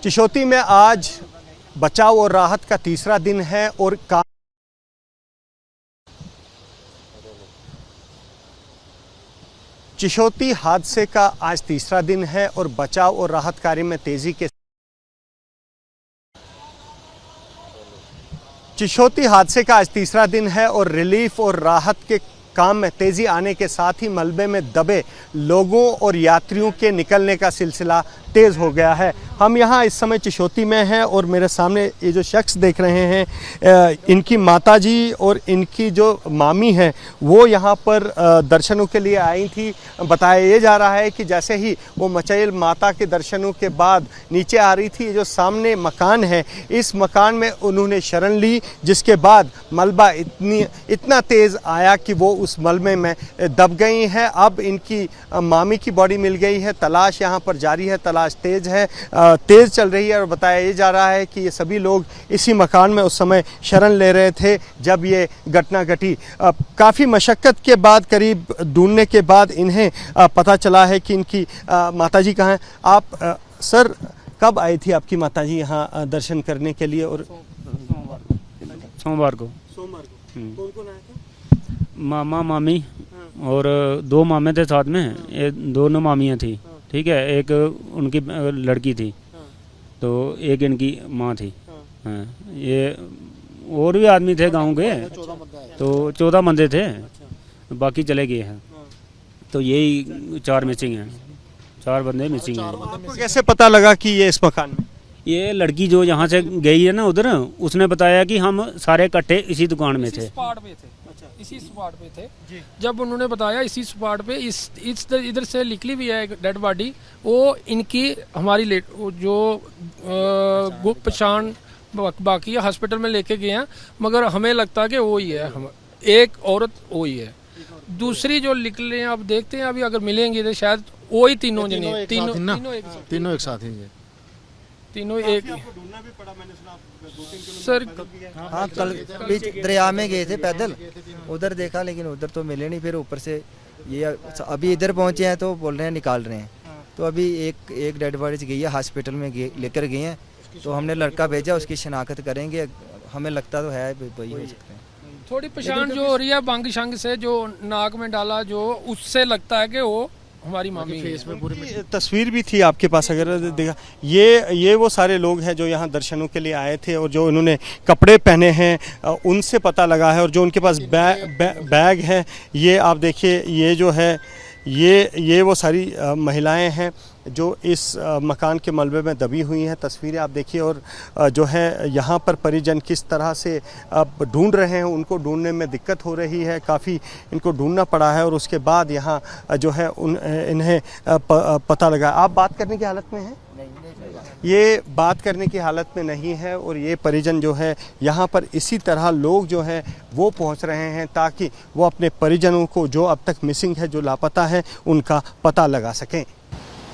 चिशोती में आज बचाव और राहत का तीसरा दिन है और चिशोती हादसे का आज तीसरा दिन है और बचाव और राहत कार्य में तेजी के चिशोती हादसे का आज तीसरा दिन है और रिलीफ और राहत के काम में तेजी आने के साथ ही मलबे में दबे लोगों और यात्रियों के निकलने का सिलसिला तेज़ हो गया है। हम यहाँ इस समय चिशोती में हैं और मेरे सामने ये जो शख्स देख रहे हैं, इनकी माताजी और इनकी जो मामी हैं वो यहाँ पर दर्शनों के लिए आई थी। बताया ये जा रहा है कि जैसे ही वो मचैल माता के दर्शनों के बाद नीचे आ रही थी, जो सामने मकान है इस मकान में उन्होंने शरण ली, जिसके बाद मलबा इतना तेज़ आया कि वो उस मलबे में दब गई हैं। अब इनकी मामी की बॉडी मिल गई है। तलाश यहाँ पर जारी है, तलाश तेज़ चल रही है और बताया ये जा रहा है कि ये सभी लोग इसी मकान में उस समय शरण ले रहे थे जब ये घटना घटी। काफ़ी मशक्क़त के बाद, करीब ढूंढने के बाद इन्हें पता चला है कि इनकी माताजी कहाँ हैं। आप सर कब आई थी आपकी माताजी यहाँ दर्शन करने के लिए? और सोमवार को। कौन कौन आया था? मामा मामी और दो मामे थे साथ में, ये दोनों मामियाँ थी, ठीक है। एक उनकी लड़की थी तो एक इनकी माँ थी। हाँ, ये और भी आदमी थे गांव के, तो 14 बंदे थे, बाकी चले गए हैं। तो यही 4 मिसिंग हैं, 4 बंदे मिसिंग हैं। आपको कैसे पता लगा कि ये इस मकान में? ये लड़की जो यहाँ से गई है ना उधर, उसने बताया कि हम सारे इकट्ठे इसी दुकान में थे, इसी स्पॉट पे थे। जब उन्होंने बताया इसी स्पॉट पे इस इधर से निकली भी है एक डेड बॉडी, वो इनकी हमारी जो पहचान बाकी है, हॉस्पिटल में लेके गए हैं, मगर हमें लगता है कि वो ही है, हम एक औरत वो ही है। दूसरी जो निकले हैं अब देखते हैं, अभी अगर मिलेंगे तो शायद वो ही तीनों जने, तीनों एक साथ ही है, तीनों एक। सर हाँ, कल बीच दरिया में गए थे पैदल, उधर देखा लेकिन उधर तो मिले नहीं। फिर ऊपर से ये अभी इधर पहुंचे हैं तो बोल रहे हैं निकाल रहे हैं। तो अभी एक डेड बॉडी गई है, हॉस्पिटल में लेकर गए हैं, तो हमने लड़का भेजा, उसकी शिनाख्त करेंगे। हमें लगता तो है वही हो सकता है। थोड़ी पहचान जो हो रही है बांग शंग से, जो नाक में डाला, जो उससे लगता है कि वो हमारी मामी फेस में पूरी तस्वीर भी थी आपके पास, अगर देखा। ये वो सारे लोग हैं जो यहाँ दर्शनों के लिए आए थे और जो उन्होंने कपड़े पहने हैं उनसे पता लगा है। और जो उनके पास बैग है, ये आप देखिए, ये जो है ये वो सारी महिलाएं हैं जो इस मकान के मलबे में दबी हुई हैं। तस्वीरें आप देखिए। और जो है यहाँ पर परिजन किस तरह से अब ढूंढ रहे हैं, उनको ढूंढने में दिक्कत हो रही है, काफ़ी इनको ढूंढना पड़ा है। और उसके बाद यहाँ जो है इन्हें पता लगा। आप बात करने की हालत में हैं? ये बात करने की हालत में नहीं है। और ये परिजन जो है यहाँ पर इसी तरह लोग जो हैं वो पहुँच रहे हैं ताकि वो अपने परिजनों को जो अब तक मिसिंग है, जो लापता है, उनका पता लगा सकें।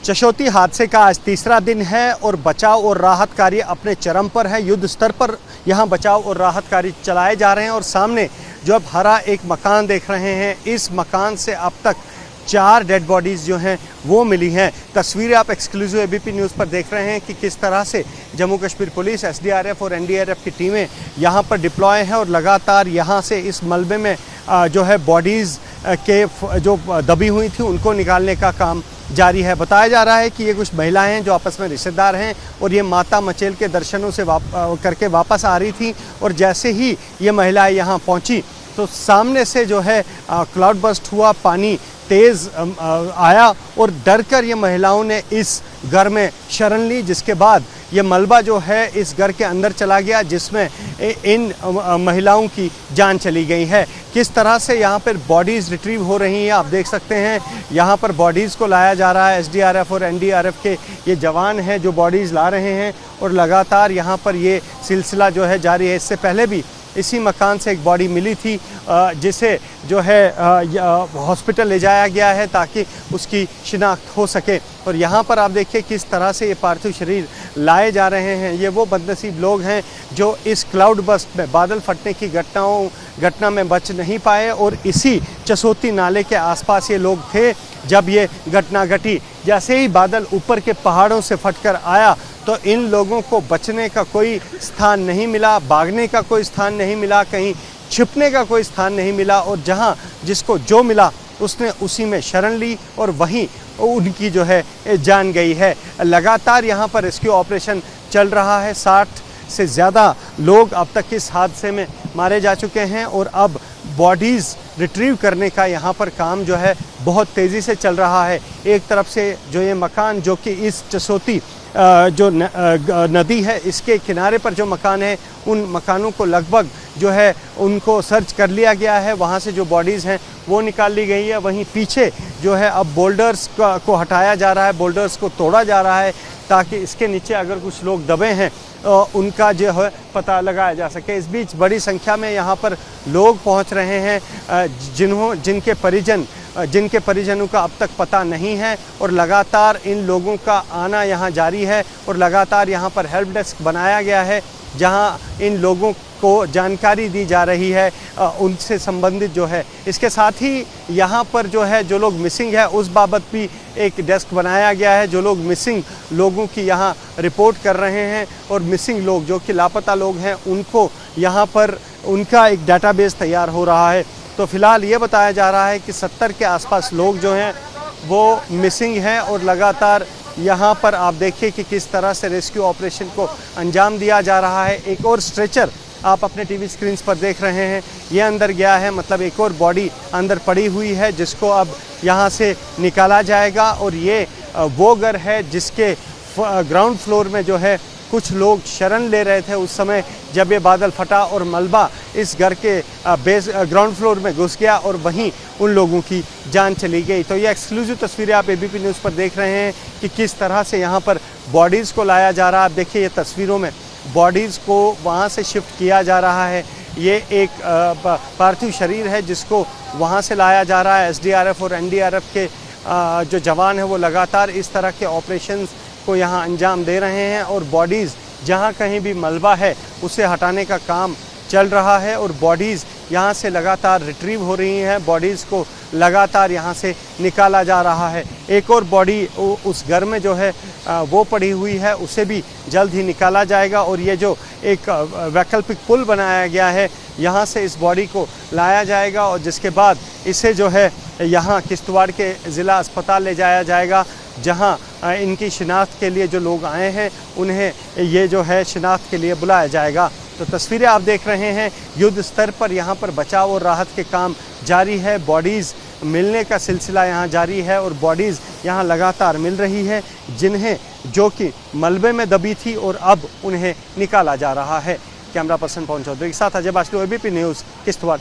चिशोती हादसे का आज तीसरा दिन है और बचाव और राहत कार्य अपने चरम पर है। युद्ध स्तर पर यहाँ बचाव और राहत कार्य चलाए जा रहे हैं। और सामने जो अब हरा एक मकान देख रहे हैं, इस मकान से अब तक 4 डेड बॉडीज़ जो हैं वो मिली हैं। तस्वीरें आप एक्सक्लूसिव एबीपी न्यूज़ पर देख रहे हैं कि किस तरह से जम्मू कश्मीर पुलिस, एसडीआरएफ और एनडीआरएफ की टीमें यहाँ पर डिप्लॉय हैं और लगातार यहाँ से इस मलबे में जो है बॉडीज़ के जो दबी हुई थी उनको निकालने का काम जारी है। बताया जा रहा है कि ये कुछ महिलाएं हैं जो आपस में रिश्तेदार हैं और ये माता मचेल के दर्शनों से करके वापस आ रही थी। और जैसे ही ये महिलाएं यहाँ पहुँची तो सामने से जो है क्लाउड बर्स्ट हुआ, पानी तेज़ आया और डरकर ये महिलाओं ने इस घर में शरण ली, जिसके बाद ये मलबा जो है इस घर के अंदर चला गया, जिसमें इन महिलाओं की जान चली गई है। किस तरह से यहाँ पर बॉडीज़ रिट्रीव हो रही हैं आप देख सकते हैं। यहाँ पर बॉडीज़ को लाया जा रहा है। एसडीआरएफ और एनडीआरएफ के ये जवान हैं जो बॉडीज़ ला रहे हैं और लगातार यहाँ पर ये सिलसिला जो है जारी है। इससे पहले भी इसी मकान से एक बॉडी मिली थी जिसे जो है हॉस्पिटल ले जाया गया है ताकि उसकी शिनाख्त हो सके। और यहाँ पर आप देखिए किस तरह से ये पार्थिव शरीर लाए जा रहे हैं। ये वो बदनसीब लोग हैं जो इस क्लाउड बस्ट में, बादल फटने की घटना में बच नहीं पाए और इसी चिशोती नाले के आसपास ये लोग थे जब ये घटना घटी। जैसे ही बादल ऊपर के पहाड़ों से फटकर आया तो इन लोगों को बचने का कोई स्थान नहीं मिला, भागने का कोई स्थान नहीं मिला, कहीं छिपने का कोई स्थान नहीं मिला, और जहां जिसको जो मिला उसने उसी में शरण ली और वहीं उनकी जो है जान गई है। लगातार यहां पर रेस्क्यू ऑपरेशन चल रहा है। 60 से ज़्यादा लोग अब तक इस हादसे में मारे जा चुके हैं और अब बॉडीज़ रिट्रीव करने का यहाँ पर काम जो है बहुत तेज़ी से चल रहा है। एक तरफ से जो ये मकान जो कि इस जसोती जो नदी है इसके किनारे पर जो मकान है, उन मकानों को लगभग जो है उनको सर्च कर लिया गया है, वहाँ से जो बॉडीज़ हैं वो निकाल ली गई है। वहीं पीछे जो है अब बोल्डर्स को हटाया जा रहा है, बोल्डर्स को तोड़ा जा रहा है ताकि इसके नीचे अगर कुछ लोग दबे हैं उनका जो है पता लगाया जा सके। इस बीच बड़ी संख्या में यहाँ पर लोग पहुँच रहे हैं जिनके परिजनों का अब तक पता नहीं है, और लगातार इन लोगों का आना यहाँ जारी है और लगातार यहाँ पर हेल्प डेस्क बनाया गया है जहाँ इन लोगों को जानकारी दी जा रही है उनसे संबंधित जो है। इसके साथ ही यहाँ पर जो है जो लोग मिसिंग है उस बाबत भी एक डेस्क बनाया गया है। जो लोग मिसिंग लोगों की यहाँ रिपोर्ट कर रहे हैं और मिसिंग लोग जो कि लापता लोग हैं उनको यहाँ पर उनका एक डाटाबेस तैयार हो रहा है। तो फिलहाल ये बताया जा रहा है कि 70 के आसपास लोग जो हैं वो मिसिंग हैं और लगातार यहाँ पर आप देखिए कि किस तरह से रेस्क्यू ऑपरेशन को अंजाम दिया जा रहा है। एक और स्ट्रेचर आप अपने टीवी स्क्रीन्स पर देख रहे हैं, ये अंदर गया है, मतलब एक और बॉडी अंदर पड़ी हुई है जिसको अब यहाँ से निकाला जाएगा। और ये वो घर है जिसके ग्राउंड फ्लोर में जो है कुछ लोग शरण ले रहे थे उस समय जब ये बादल फटा और मलबा इस घर के ग्राउंड फ्लोर में घुस गया और वहीं उन लोगों की जान चली गई। तो ये एक्सक्लूसिव तस्वीरें आप एबीपी न्यूज़ पर देख रहे हैं कि किस तरह से यहाँ पर बॉडीज़ को लाया जा रहा है। आप देखिए ये तस्वीरों में बॉडीज़ को वहाँ से शिफ्ट किया जा रहा है। ये एक पार्थिव शरीर है जिसको वहाँ से लाया जा रहा है। एसडीआरएफ और एनडीआरएफ के जो जवान हैं वो लगातार इस तरह के ऑपरेशंस को यहाँ अंजाम दे रहे हैं और बॉडीज़ जहाँ कहीं भी मलबा है उसे हटाने का काम चल रहा है और बॉडीज़ यहाँ से लगातार रिट्रीव हो रही हैं। बॉडीज़ को लगातार यहाँ से निकाला जा रहा है। एक और बॉडी उस घर में जो है वो पड़ी हुई है, उसे भी जल्द ही निकाला जाएगा। और ये जो एक वैकल्पिक पुल बनाया गया है यहाँ से इस बॉडी को लाया जाएगा और जिसके बाद इसे जो है यहाँ किश्तवाड़ के ज़िला अस्पताल ले जाया जाएगा जहाँ इनकी शिनाख्त के लिए जो लोग आए हैं उन्हें ये जो है शिनाख्त के लिए बुलाया जाएगा। तो तस्वीरें आप देख रहे हैं, युद्ध स्तर पर यहाँ पर बचाव और राहत के काम जारी है। बॉडीज़ मिलने का सिलसिला यहाँ जारी है और बॉडीज़ यहाँ लगातार मिल रही है जिन्हें जो कि मलबे में दबी थी और अब उन्हें निकाला जा रहा है। कैमरा पर्सन पवन चौधरी के साथ अजय बाचलू, एबीपी न्यूज़, किश्तवाड़।